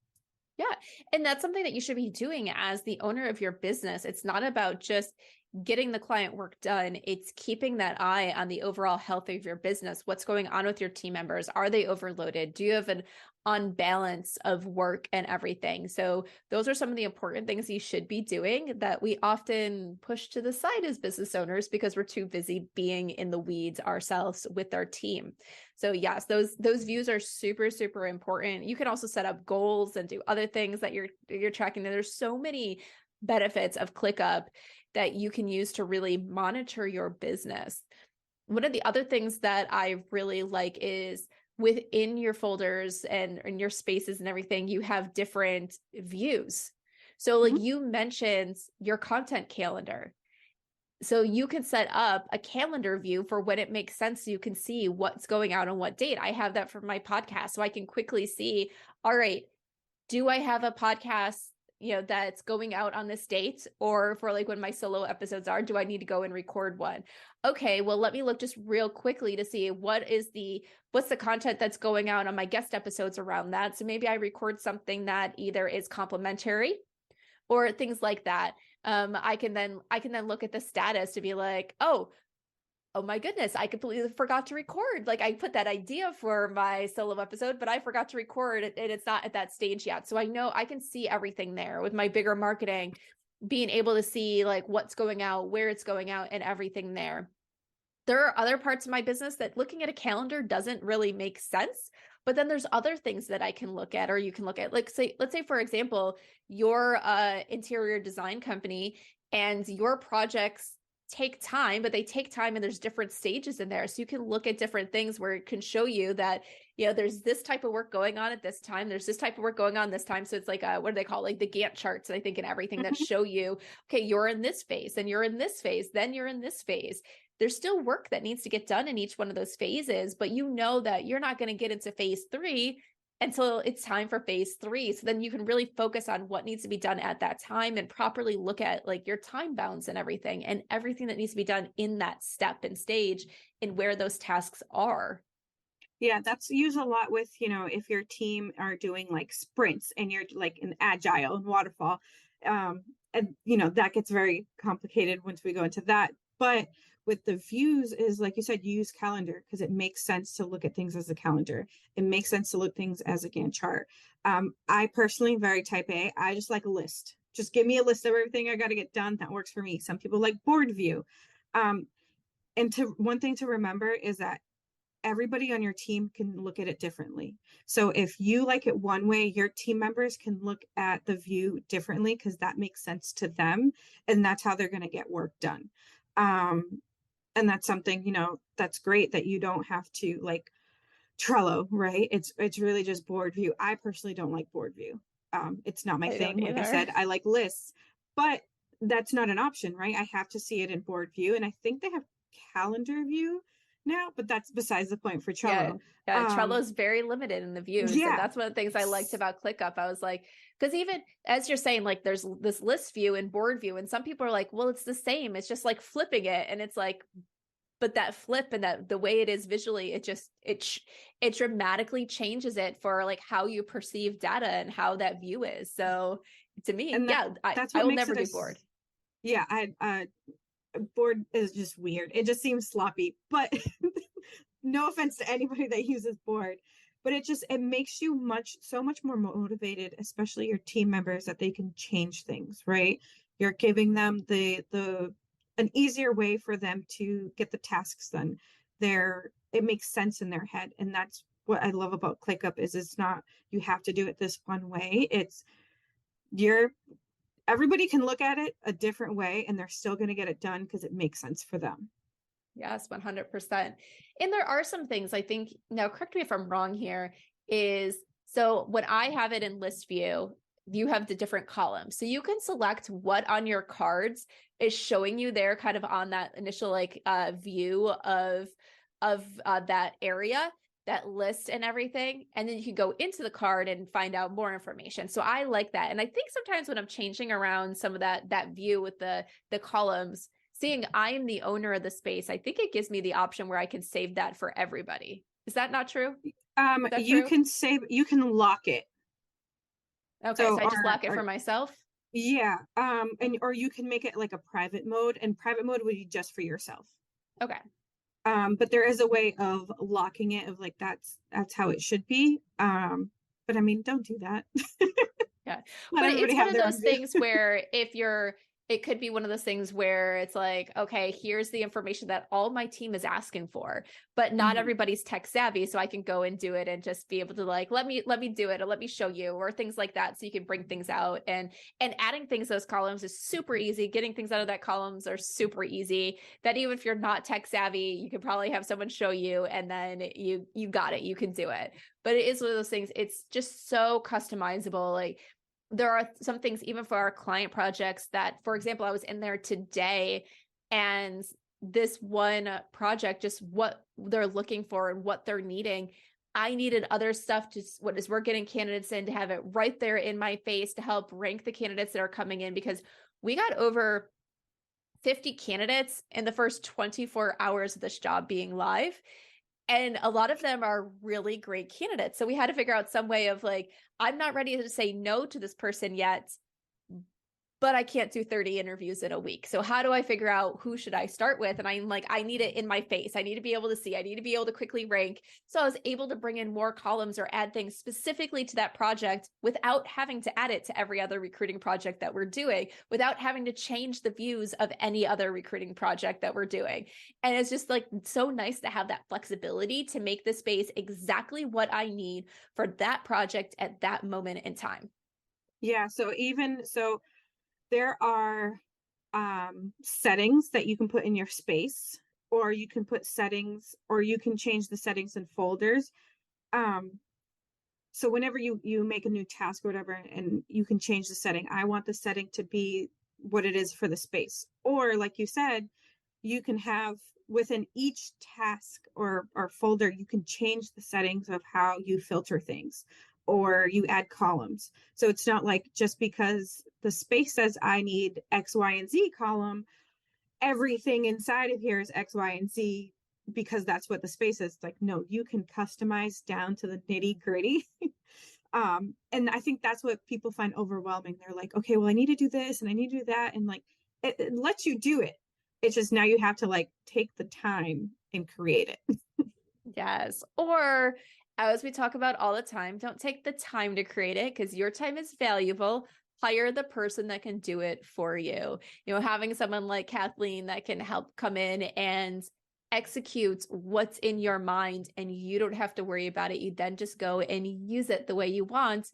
Yeah. And that's something that you should be doing as the owner of your business. It's not about just getting the client work done. It's keeping that eye on the overall health of your business. What's going on with your team members? Are they overloaded? Do you have an unbalance of work and everything? So those are some of the important things you should be doing that we often push to the side as business owners because we're too busy being in the weeds ourselves with our team. So yes, those views are super, super important. You can also set up goals and do other things that you're tracking. There's so many benefits of ClickUp that you can use to really monitor your business. One of the other things that I really like is within your folders and in your spaces and everything, you have different views. So like you mentioned your content calendar. So you can set up a calendar view for when it makes sense. So you can see what's going out on what date. I have that for my podcast. So I can quickly see, all right, do I have a podcast that's going out on this date, or for like when my solo episodes are, do I need to go and record one? Okay, well, let me look just real quickly to see what's the content that's going out on my guest episodes around that. So maybe I record something that either is complimentary or things like that. I can then look at the status to be like, oh my goodness, I completely forgot to record. Like I put that idea for my solo episode, but I forgot to record it, and it's not at that stage yet. So I know I can see everything there with my bigger marketing, being able to see like what's going out, where it's going out, and everything there. There are other parts of my business that looking at a calendar doesn't really make sense. But then there's other things that I can look at, or you can look at, like let's say, for example, your interior design company and your projects take time, but they take time and there's different stages in there. So you can look at different things where it can show you that, there's this type of work going on at this time. There's this type of work going on this time. So it's like, what do they call, like the Gantt charts, I think, and everything that show you, okay, you're in this phase, then you're in this phase, then you're in this phase. There's still work that needs to get done in each one of those phases, but you know that you're not going to get into phase 3 until it's time for phase 3. So then you can really focus on what needs to be done at that time and properly look at like your time bounds and everything that needs to be done in that step and stage and where those tasks are. Yeah, that's used a lot with, if your team are doing like sprints and you're like in agile and waterfall, and that gets very complicated once we go into that. But with the views is, like you said, you use calendar because it makes sense to look at things as a calendar. It makes sense to look at things as a Gantt chart. I personally, very type A, I just like a list. Just give me a list of everything I got to get done. That works for me. Some people like board view. And one thing to remember is that everybody on your team can look at it differently. So if you like it one way, your team members can look at the view differently because that makes sense to them. And that's how they're going to get work done. And that's something, that's great that you don't have to like Trello, right? It's really just board view. I personally don't like board view. It's not my thing. Like I said, I like lists, but that's not an option, right? I have to see it in board view. And I think they have calendar view now, but that's besides the point for Trello. Yeah, Trello is very limited in the views. Yeah. And that's one of the things I liked about ClickUp. I was like, because even as you're saying, like there's this list view and board view, and some people are like, well, it's the same. It's just like flipping it. And it's like, but that flip and that the way it is visually, it dramatically changes it for like how you perceive data and how that view is. So to me, I will never do board. Yeah, board is just weird. It just seems sloppy, but no offense to anybody that uses board, but it makes you so much more motivated, especially your team members, that they can change things, right? You're giving them an easier way for them to get the tasks done. It makes sense in their head. And that's what I love about ClickUp is it's not, you have to do it this one way. Everybody can look at it a different way and they're still going to get it done because it makes sense for them. Yes, 100%. And there are some things I think, now correct me if I'm wrong here, so when I have it in list view, you have the different columns. So you can select what on your cards is showing you there kind of on that initial view of that area, that list and everything. And then you can go into the card and find out more information. So I like that. And I think sometimes when I'm changing around some of that view with the columns, seeing I'm the owner of the space, I think it gives me the option where I can save that for everybody. Is that not true? You can lock it. Okay, so I just lock it for myself? Yeah. Or you can make it like a private mode, and private mode would be just for yourself. Okay. But there is a way of locking it of like that's how it should be. But I mean, don't do that. Yeah. But it's one of those things where it could be one of those things where it's like, okay, here's the information that all my team is asking for, but not everybody's tech savvy. So I can go and do it and just be able to like, let me do it, or let me show you, or things like that. So you can bring things out, and adding things to those columns is super easy. Getting things out of that columns are super easy, that even if you're not tech savvy, you could probably have someone show you, and then you got it, you can do it. But it is one of those things. It's just so customizable. Like, there are some things even for our client projects that, for example, I was in there today, and this one project, just what they're looking for and what they're needing, I needed other stuff we're getting candidates in, to have it right there in my face to help rank the candidates that are coming in, because we got over 50 candidates in the first 24 hours of this job being live. And a lot of them are really great candidates. So we had to figure out some way of like, I'm not ready to say no to this person yet, but I can't do 30 interviews in a week. So how do I figure out who should I start with? And I'm like, I need it in my face. I need to be able to see. I need to be able to quickly rank. So I was able to bring in more columns or add things specifically to that project without having to add it to every other recruiting project that we're doing, without having to change the views of any other recruiting project that we're doing. And it's just like so nice to have that flexibility to make the space exactly what I need for that project at that moment in time. Yeah. So there are settings that you can put in your space, or you can put settings, or you can change the settings in folders. So whenever you make a new task or whatever, and you can change the setting, I want the setting to be what it is for the space. Or like you said, you can have within each task or folder, you can change the settings of how you filter things, or you add columns. So it's not like just because the space says I need X, Y, and Z column, everything inside of here is X, Y, and Z because that's what the space is. Like, no, you can customize down to the nitty gritty. And I think that's what people find overwhelming. They're like, okay, well, I need to do this and I need to do that. And like, it lets you do it. It's just now you have to like take the time and create it. Yes. Or as we talk about all the time, don't take the time to create it because your time is valuable. Hire the person that can do it for you. Having someone like Kathleen that can help come in and execute what's in your mind, and you don't have to worry about it. You then just go and use it the way you want,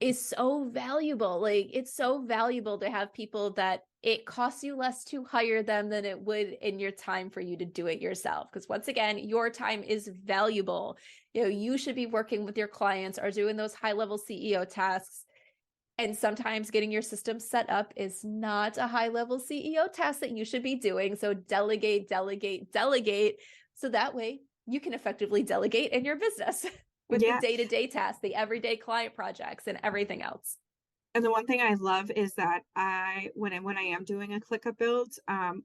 is so valuable. Like, it's so valuable to have people that it costs you less to hire them than it would in your time for you to do it yourself. Because once again, your time is valuable. You should be working with your clients or doing those high-level CEO tasks. And sometimes getting your system set up is not a high-level CEO task that you should be doing. So delegate, delegate, delegate. So that way you can effectively delegate in your business with the day-to-day tasks, the everyday client projects, and everything else. And the one thing I love is that when I am doing a ClickUp build,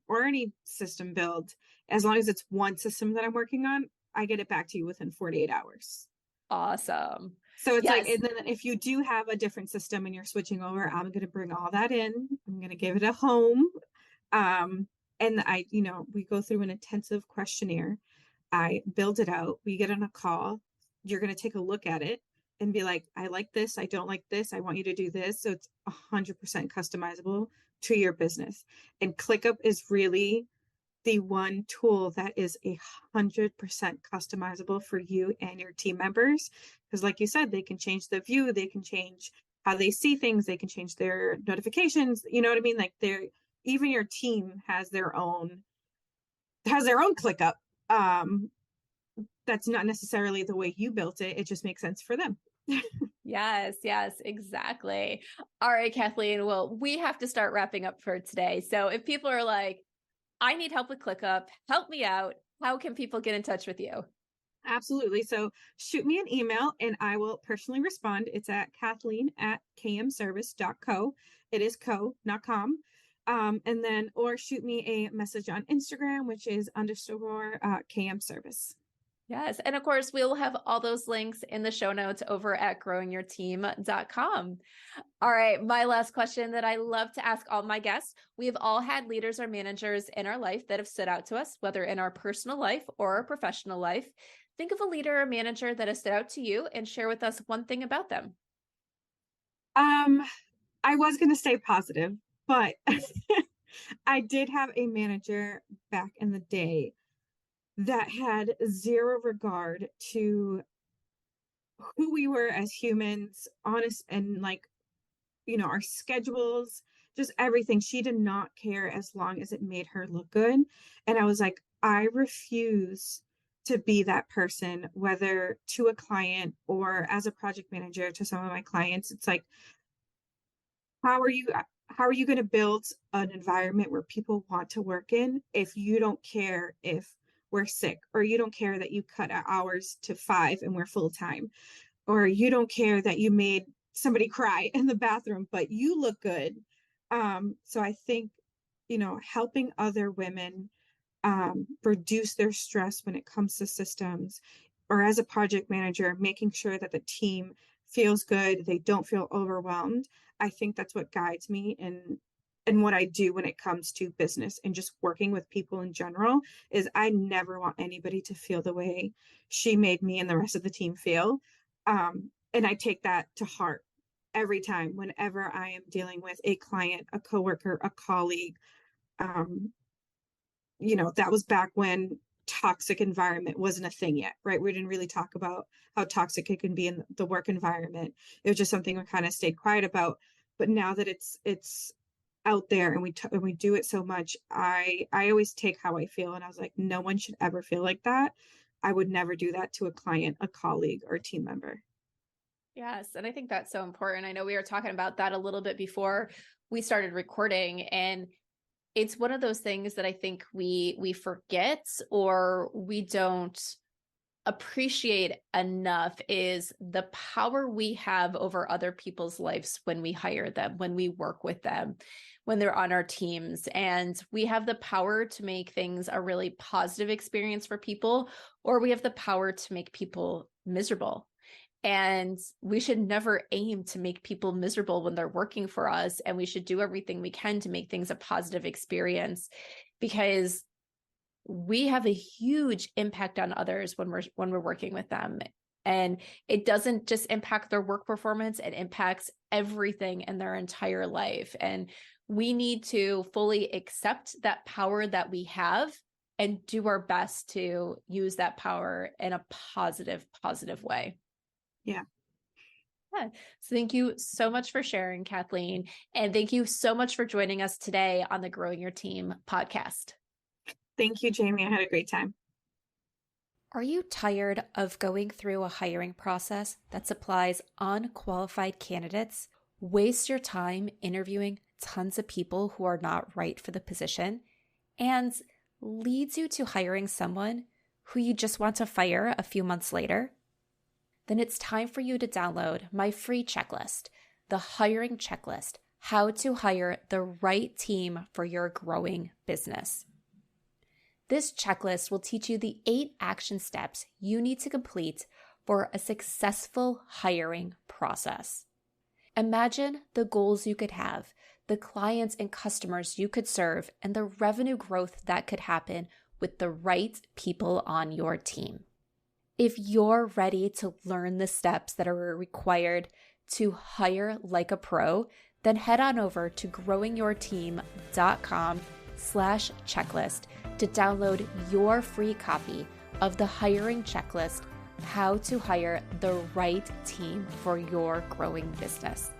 or any system build, as long as it's one system that I'm working on, I get it back to you within 48 hours. Awesome. So it's like, and then if you do have a different system and you're switching over, I'm going to bring all that in. I'm going to give it a home. And we go through an intensive questionnaire. I build it out. We get on a call. You're going to take a look at it and be like, I like this. I don't like this. I want you to do this. So it's 100% customizable to your business. And ClickUp is really the one tool that is 100% customizable for you and your team members. Because like you said, they can change the view, they can change how they see things, they can change their notifications. You know what I mean? Like even your team has their own ClickUp. That's not necessarily the way you built it. It just makes sense for them. Yes, exactly. All right, Kathleen. Well, we have to start wrapping up for today. So if people are like, I need help with ClickUp, help me out, how can people get in touch with you? Absolutely. So shoot me an email and I will personally respond. It's at Kathleen@kmservice.co. It is co, not com. Or shoot me a message on Instagram, which is _KMService. Yes. And of course, we'll have all those links in the show notes over at growingyourteam.com. All right. My last question that I love to ask all my guests. We have all had leaders or managers in our life that have stood out to us, whether in our personal life or our professional life. Think of a leader or manager that has stood out to you and share with us one thing about them. I was going to stay positive, but I did have a manager back in the day that had zero regard to who we were as humans, honest, and our schedules, just everything. She did not care as long as it made her look good. And I was like, I refuse to be that person, whether to a client or as a project manager to some of my clients. It's like, how are you going to build an environment where people want to work in if you don't care if we're sick, or you don't care that you cut our hours to 5 and we're full time, or you don't care that you made somebody cry in the bathroom, but you look good. So I think, helping other women reduce their stress when it comes to systems, or as a project manager, making sure that the team feels good, they don't feel overwhelmed. I think that's what guides me and what I do when it comes to business and just working with people in general. Is I never want anybody to feel the way she made me and the rest of the team feel. And I take that to heart every time, whenever I am dealing with a client, a coworker, a colleague. That was back when toxic environment wasn't a thing yet, right? We didn't really talk about how toxic it can be in the work environment. It was just something we kind of stayed quiet about. But now that it's out there and we do it so much, I always take how I feel, and I was like, no one should ever feel like that. I would never do that to a client, a colleague, or team member. Yes, and I think that's so important. I know we were talking about that a little bit before we started recording, and it's one of those things that I think we forget or we don't appreciate enough is the power we have over other people's lives when we hire them, when we work with them, when they're on our teams. And we have the power to make things a really positive experience for people, or we have the power to make people miserable. And we should never aim to make people miserable when they're working for us. And we should do everything we can to make things a positive experience, because we have a huge impact on others when we're working with them. And it doesn't just impact their work performance, it impacts everything in their entire life. And we need to fully accept that power that we have and do our best to use that power in a positive way. Yeah. So thank you so much for sharing, Kathleen. And thank you so much for joining us today on the Growing Your Team podcast. Thank you, Jamie. I had a great time. Are you tired of going through a hiring process that supplies unqualified candidates, wastes your time interviewing tons of people who are not right for the position, and leads you to hiring someone who you just want to fire a few months later? Then it's time for you to download my free checklist, the Hiring Checklist, How to Hire the Right Team for Your Growing Business. This checklist will teach you the 8 action steps you need to complete for a successful hiring process. Imagine the goals you could have, the clients and customers you could serve, and the revenue growth that could happen with the right people on your team. If you're ready to learn the steps that are required to hire like a pro, then head on over to growingyourteam.com/checklist to download your free copy of the Hiring Checklist, How to Hire the Right Team for Your Growing Business.